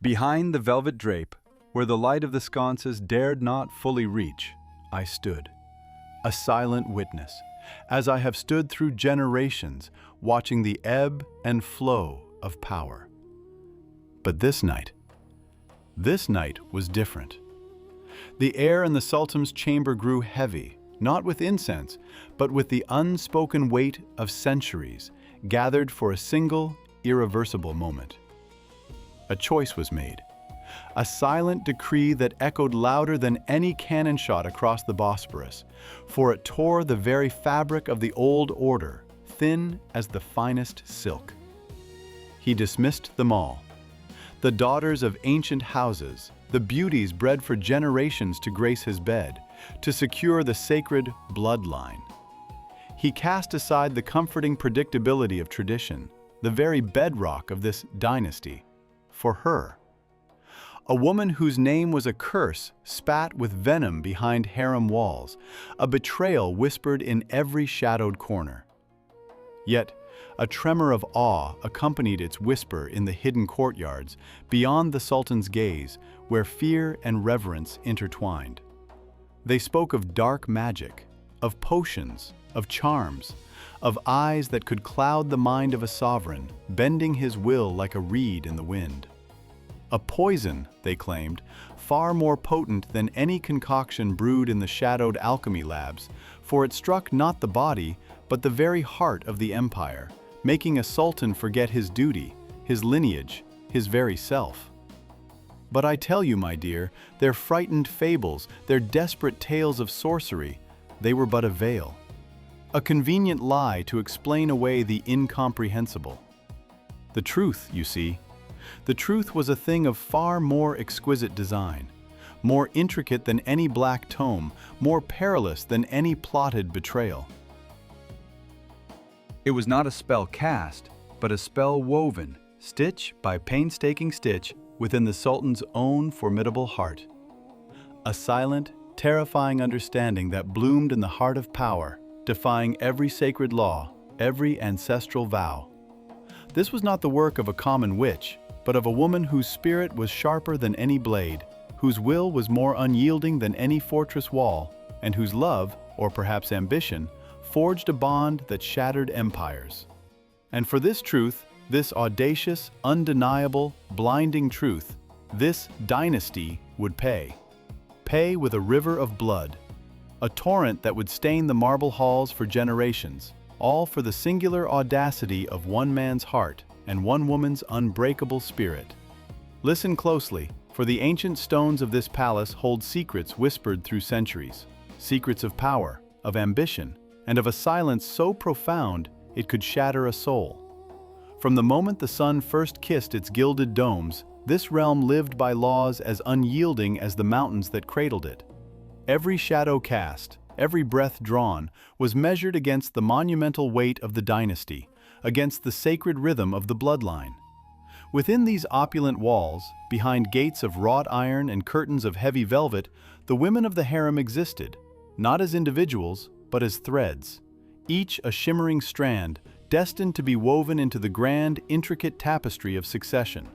Behind the velvet drape, where the light of the sconces dared not fully reach, I stood, a silent witness, as I have stood through generations, watching the ebb and flow of power. But this night was different. The air in the Sultan's chamber grew heavy, not with incense, but with the unspoken weight of centuries gathered for a single, irreversible moment. A choice was made, a silent decree that echoed louder than any cannon shot across the Bosporus, for it tore the very fabric of the old order, thin as the finest silk. He dismissed them all, the daughters of ancient houses, the beauties bred for generations to grace his bed, to secure the sacred bloodline. He cast aside the comforting predictability of tradition, the very bedrock of this dynasty, for her. A woman whose name was a curse spat with venom behind harem walls, a betrayal whispered in every shadowed corner. Yet, a tremor of awe accompanied its whisper in the hidden courtyards, beyond the Sultan's gaze, where fear and reverence intertwined. They spoke of dark magic, of potions, of charms, of eyes that could cloud the mind of a sovereign, bending his will like a reed in the wind. A poison, they claimed, far more potent than any concoction brewed in the shadowed alchemy labs, for it struck not the body, but the very heart of the empire, making a sultan forget his duty, his lineage, his very self. But I tell you, my dear, their frightened fables, their desperate tales of sorcery, they were but a veil, a convenient lie to explain away the incomprehensible. The truth, you see, the truth was a thing of far more exquisite design, more intricate than any black tome, more perilous than any plotted betrayal. It was not a spell cast, but a spell woven, stitch by painstaking stitch, within the Sultan's own formidable heart. A silent, terrifying understanding that bloomed in the heart of power, defying every sacred law, every ancestral vow. This was not the work of a common witch, but of a woman whose spirit was sharper than any blade, whose will was more unyielding than any fortress wall, and whose love, or perhaps ambition, forged a bond that shattered empires. And for this truth, this audacious, undeniable, blinding truth, this dynasty would pay. Pay with a river of blood, a torrent that would stain the marble halls for generations, all for the singular audacity of one man's heart and one woman's unbreakable spirit. Listen closely, for the ancient stones of this palace hold secrets whispered through centuries, secrets of power, of ambition, and of a silence so profound it could shatter a soul. From the moment the sun first kissed its gilded domes, this realm lived by laws as unyielding as the mountains that cradled it. Every shadow cast, every breath drawn, was measured against the monumental weight of the dynasty, against the sacred rhythm of the bloodline. Within these opulent walls, behind gates of wrought iron and curtains of heavy velvet, the women of the harem existed, not as individuals, but as threads, each a shimmering strand, destined to be woven into the grand, intricate tapestry of succession.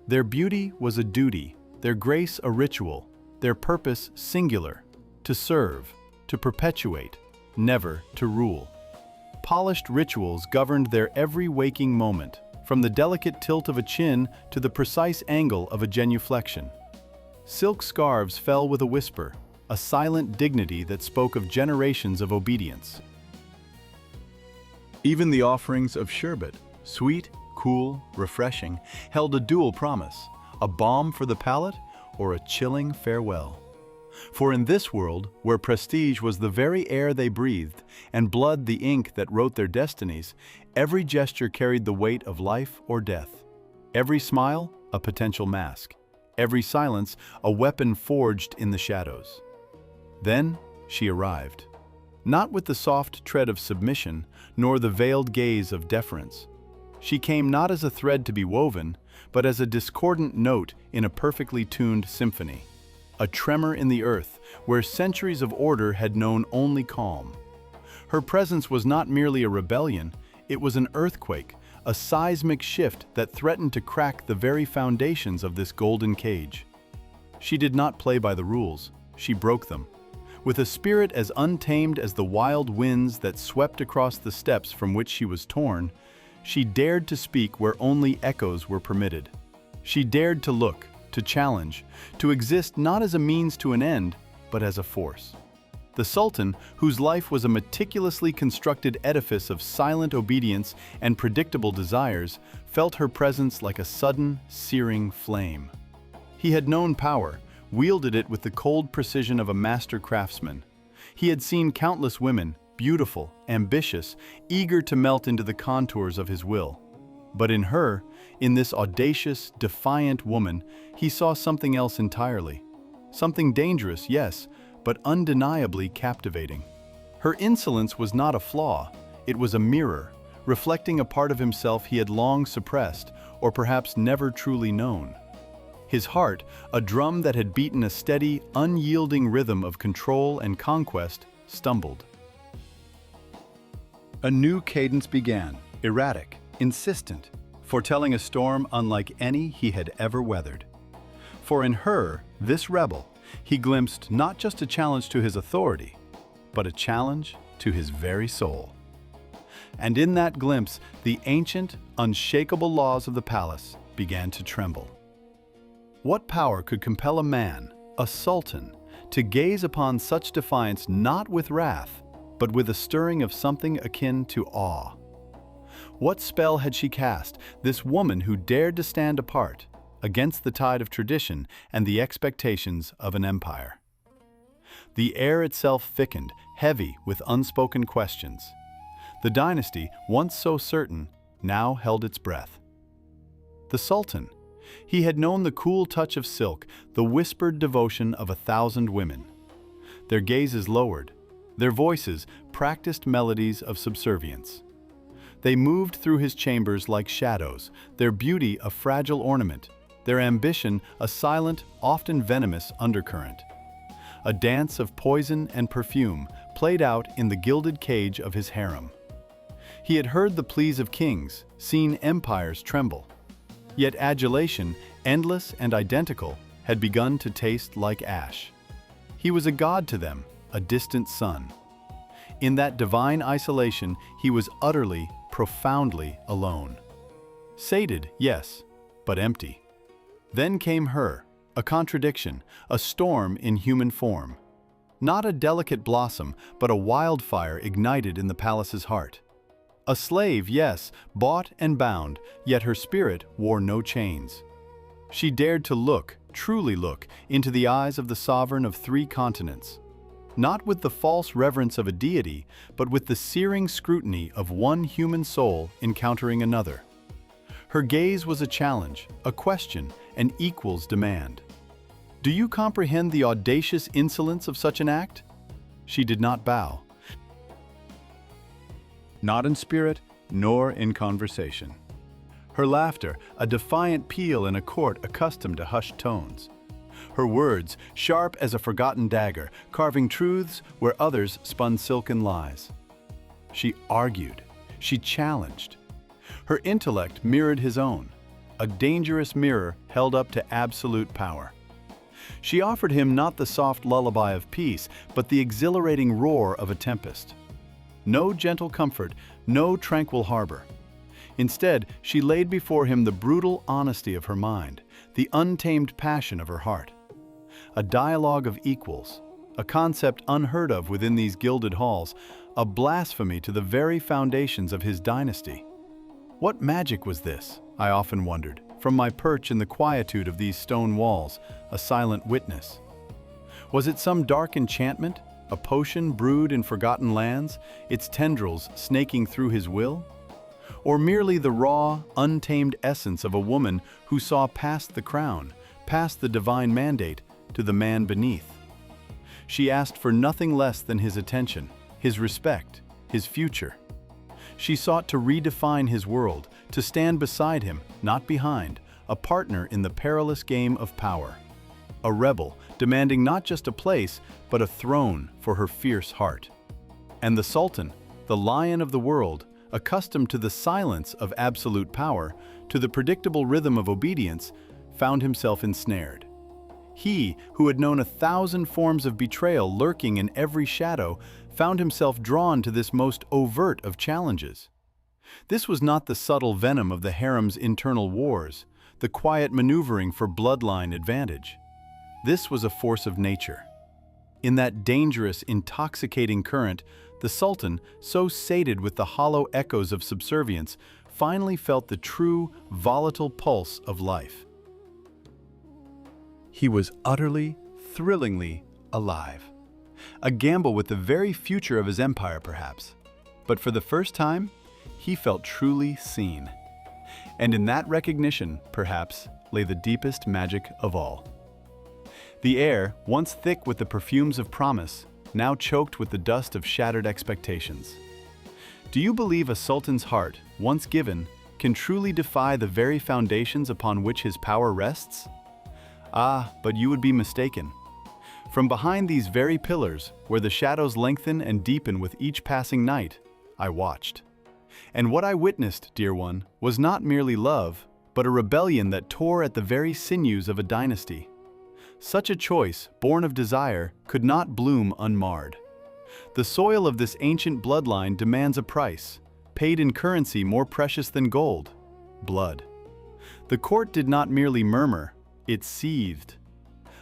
Their beauty was a duty, their grace a ritual, their purpose singular, to serve, to perpetuate, never to rule. Polished rituals governed their every waking moment, from the delicate tilt of a chin to the precise angle of a genuflection. Silk scarves fell with a whisper, a silent dignity that spoke of generations of obedience. Even the offerings of sherbet, sweet, cool, refreshing, held a dual promise, a balm for the palate or a chilling farewell. For in this world, where prestige was the very air they breathed, and blood the ink that wrote their destinies, every gesture carried the weight of life or death. Every smile, a potential mask. Every silence, a weapon forged in the shadows. Then she arrived. Not with the soft tread of submission, nor the veiled gaze of deference. She came not as a thread to be woven, but as a discordant note in a perfectly tuned symphony. A tremor in the earth, where centuries of order had known only calm. Her presence was not merely a rebellion, it was an earthquake, a seismic shift that threatened to crack the very foundations of this golden cage. She did not play by the rules, she broke them. With a spirit as untamed as the wild winds that swept across the steppes from which she was torn, she dared to speak where only echoes were permitted. She dared to look, to challenge, to exist not as a means to an end, but as a force. The Sultan, whose life was a meticulously constructed edifice of silent obedience and predictable desires, felt her presence like a sudden, searing flame. He had known power, wielded it with the cold precision of a master craftsman. He had seen countless women, beautiful, ambitious, eager to melt into the contours of his will. But in her, in this audacious, defiant woman, he saw something else entirely. Something dangerous, yes, but undeniably captivating. Her insolence was not a flaw, it was a mirror, reflecting a part of himself he had long suppressed, or perhaps never truly known. His heart, a drum that had beaten a steady, unyielding rhythm of control and conquest, stumbled. A new cadence began, erratic, insistent, foretelling a storm unlike any he had ever weathered. For in her, this rebel, he glimpsed not just a challenge to his authority, but a challenge to his very soul. And in that glimpse, the ancient, unshakable laws of the palace began to tremble. What power could compel a man, a sultan, to gaze upon such defiance not with wrath, but with a stirring of something akin to awe? What spell had she cast, this woman who dared to stand apart, against the tide of tradition and the expectations of an empire? The air itself thickened, heavy with unspoken questions. The dynasty, once so certain, now held its breath. The Sultan. He had known the cool touch of silk, the whispered devotion of 1,000 women. Their gazes lowered, their voices practiced melodies of subservience. They moved through his chambers like shadows, their beauty a fragile ornament, their ambition a silent, often venomous undercurrent. A dance of poison and perfume played out in the gilded cage of his harem. He had heard the pleas of kings, seen empires tremble. Yet adulation, endless and identical, had begun to taste like ash. He was a god to them, a distant sun. In that divine isolation, he was utterly, profoundly alone. Sated, yes, but empty. Then came her, a contradiction, a storm in human form. Not a delicate blossom, but a wildfire ignited in the palace's heart. A slave, yes, bought and bound, yet her spirit wore no chains. She dared to look, truly look, into the eyes of the sovereign of 3 continents. Not with the false reverence of a deity, but with the searing scrutiny of one human soul encountering another. Her gaze was a challenge, a question, an equal's demand. Do you comprehend the audacious insolence of such an act? She did not bow. Not in spirit, nor in conversation. Her laughter, a defiant peal in a court accustomed to hushed tones. Her words, sharp as a forgotten dagger, carving truths where others spun silken lies. She argued, she challenged. Her intellect mirrored his own, a dangerous mirror held up to absolute power. She offered him not the soft lullaby of peace, but the exhilarating roar of a tempest. No gentle comfort, no tranquil harbor. Instead, she laid before him the brutal honesty of her mind, the untamed passion of her heart. A dialogue of equals, a concept unheard of within these gilded halls, a blasphemy to the very foundations of his dynasty. What magic was this, I often wondered, from my perch in the quietude of these stone walls, a silent witness? Was it some dark enchantment? A potion brewed in forgotten lands, its tendrils snaking through his will? Or merely the raw, untamed essence of a woman who saw past the crown, past the divine mandate, to the man beneath? She asked for nothing less than his attention, his respect, his future. She sought to redefine his world, to stand beside him, not behind, a partner in the perilous game of power. A rebel, demanding not just a place, but a throne for her fierce heart. And the Sultan, the lion of the world, accustomed to the silence of absolute power, to the predictable rhythm of obedience, found himself ensnared. He, who had known 1,000 forms of betrayal lurking in every shadow, found himself drawn to this most overt of challenges. This was not the subtle venom of the harem's internal wars, the quiet maneuvering for bloodline advantage. This was a force of nature. In that dangerous, intoxicating current, the Sultan, so sated with the hollow echoes of subservience, finally felt the true, volatile pulse of life. He was utterly, thrillingly alive. A gamble with the very future of his empire, perhaps. But for the first time, he felt truly seen. And in that recognition, perhaps, lay the deepest magic of all. The air, once thick with the perfumes of promise, now choked with the dust of shattered expectations. Do you believe a sultan's heart, once given, can truly defy the very foundations upon which his power rests? Ah, but you would be mistaken. From behind these very pillars, where the shadows lengthen and deepen with each passing night, I watched. And what I witnessed, dear one, was not merely love, but a rebellion that tore at the very sinews of a dynasty. Such a choice, born of desire, could not bloom unmarred. The soil of this ancient bloodline demands a price, paid in currency more precious than gold: blood. The court did not merely murmur, it seethed.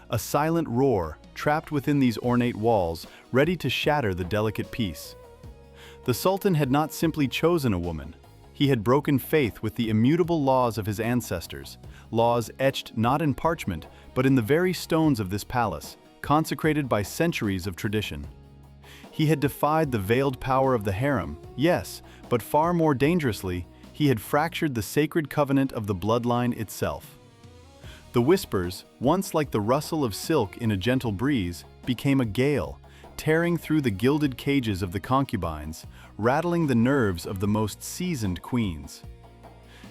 A silent roar, trapped within these ornate walls, ready to shatter the delicate peace. The Sultan had not simply chosen a woman. He had broken faith with the immutable laws of his ancestors, laws etched not in parchment, but in the very stones of this palace, consecrated by centuries of tradition. He had defied the veiled power of the harem, yes, but far more dangerously, he had fractured the sacred covenant of the bloodline itself. The whispers, once like the rustle of silk in a gentle breeze, became a gale, tearing through the gilded cages of the concubines, rattling the nerves of the most seasoned queens.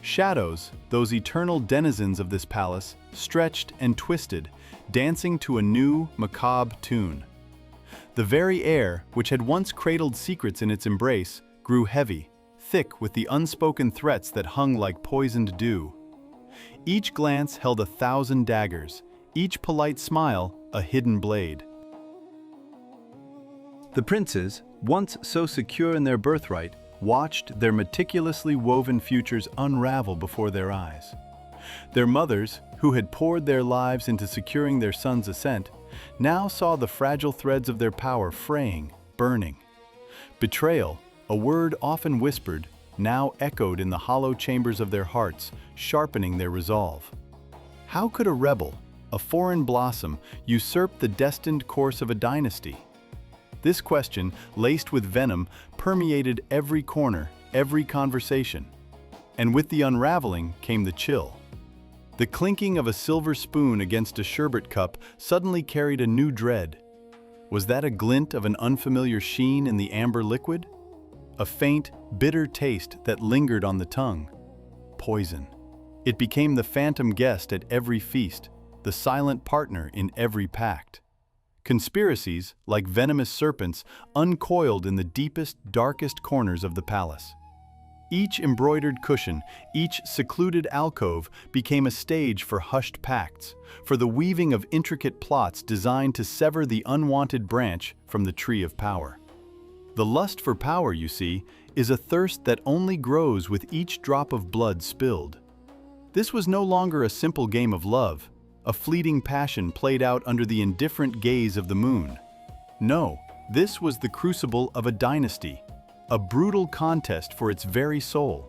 Shadows, those eternal denizens of this palace, stretched and twisted, dancing to a new, macabre tune. The very air, which had once cradled secrets in its embrace, grew heavy, thick with the unspoken threats that hung like poisoned dew. Each glance held 1,000 daggers, each polite smile a hidden blade. The princes, once so secure in their birthright, watched their meticulously woven futures unravel before their eyes. Their mothers, who had poured their lives into securing their sons' ascent, now saw the fragile threads of their power fraying, burning. Betrayal, a word often whispered, now echoed in the hollow chambers of their hearts, sharpening their resolve. How could a rebel, a foreign blossom, usurp the destined course of a dynasty? This question, laced with venom, permeated every corner, every conversation. And with the unraveling came the chill. The clinking of a silver spoon against a sherbet cup suddenly carried a new dread. Was that a glint of an unfamiliar sheen in the amber liquid? A faint, bitter taste that lingered on the tongue. Poison. It became the phantom guest at every feast, the silent partner in every pact. Conspiracies, like venomous serpents, uncoiled in the deepest, darkest corners of the palace. Each embroidered cushion, each secluded alcove became a stage for hushed pacts, for the weaving of intricate plots designed to sever the unwanted branch from the tree of power. The lust for power, you see, is a thirst that only grows with each drop of blood spilled. This was no longer a simple game of love, a fleeting passion played out under the indifferent gaze of the moon. No, this was the crucible of a dynasty, a brutal contest for its very soul.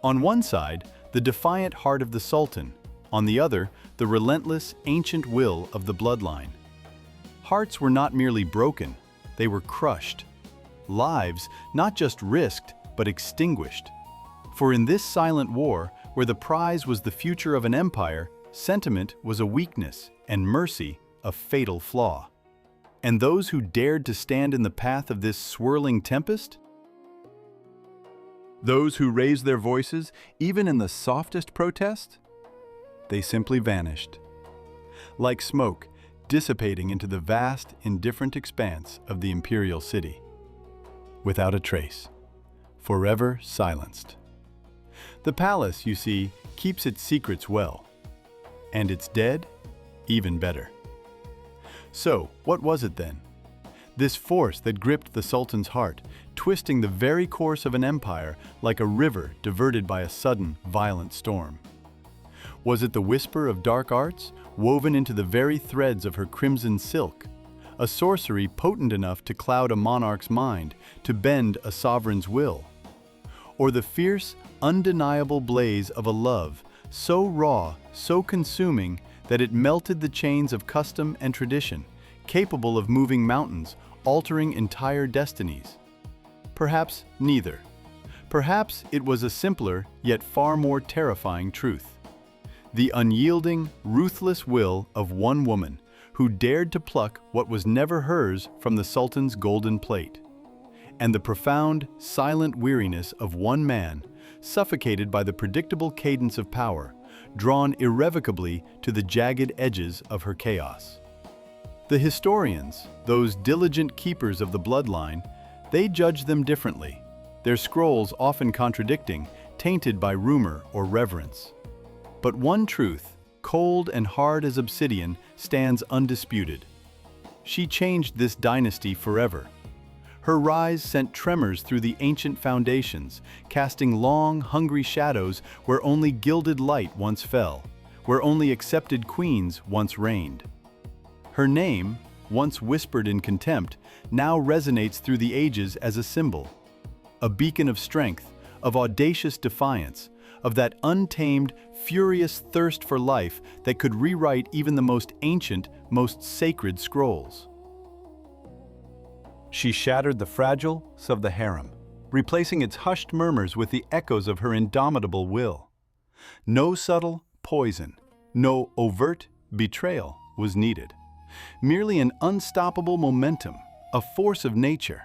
On one side, the defiant heart of the Sultan, on the other, the relentless, ancient will of the bloodline. Hearts were not merely broken, they were crushed. Lives not just risked, but extinguished. For in this silent war, where the prize was the future of an empire, sentiment was a weakness, and mercy a fatal flaw. And those who dared to stand in the path of this swirling tempest? Those who raised their voices, even in the softest protest? They simply vanished. Like smoke, dissipating into the vast, indifferent expanse of the imperial city. Without a trace. forever silenced. The palace, you see, keeps its secrets well. And its dead, even better. So, what was it then? This force that gripped the Sultan's heart, twisting the very course of an empire like a river diverted by a sudden, violent storm. Was it the whisper of dark arts, woven into the very threads of her crimson silk? A sorcery potent enough to cloud a monarch's mind, to bend a sovereign's will? Or the fierce, undeniable blaze of a love, so raw, so consuming, that it melted the chains of custom and tradition, capable of moving mountains, altering entire destinies? Perhaps neither. Perhaps it was a simpler, yet far more terrifying truth. The unyielding, ruthless will of one woman who dared to pluck what was never hers from the Sultan's golden plate. And the profound, silent weariness of one man, suffocated by the predictable cadence of power, drawn irrevocably to the jagged edges of her chaos. The historians, those diligent keepers of the bloodline, they judged them differently, their scrolls often contradicting, tainted by rumor or reverence. But one truth, cold and hard as obsidian, stands undisputed. She changed this dynasty forever. Her rise sent tremors through the ancient foundations, casting long, hungry shadows where only gilded light once fell, where only accepted queens once reigned. Her name, once whispered in contempt, now resonates through the ages as a symbol, a beacon of strength, of audacious defiance, of that untamed, furious thirst for life that could rewrite even the most ancient, most sacred scrolls. She shattered the fragiles of the harem, replacing its hushed murmurs with the echoes of her indomitable will. No subtle poison, no overt betrayal was needed. Merely an unstoppable momentum, a force of nature.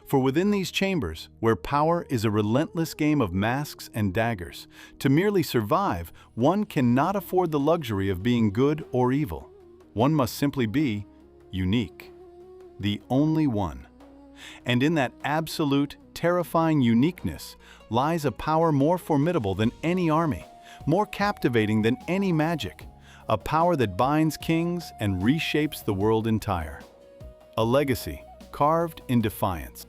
For within these chambers, where power is a relentless game of masks and daggers, to merely survive, one cannot afford the luxury of being good or evil. One must simply be unique. The only one. And in that absolute, terrifying uniqueness lies a power more formidable than any army, more captivating than any magic, a power that binds kings and reshapes the world entire. A legacy carved in defiance.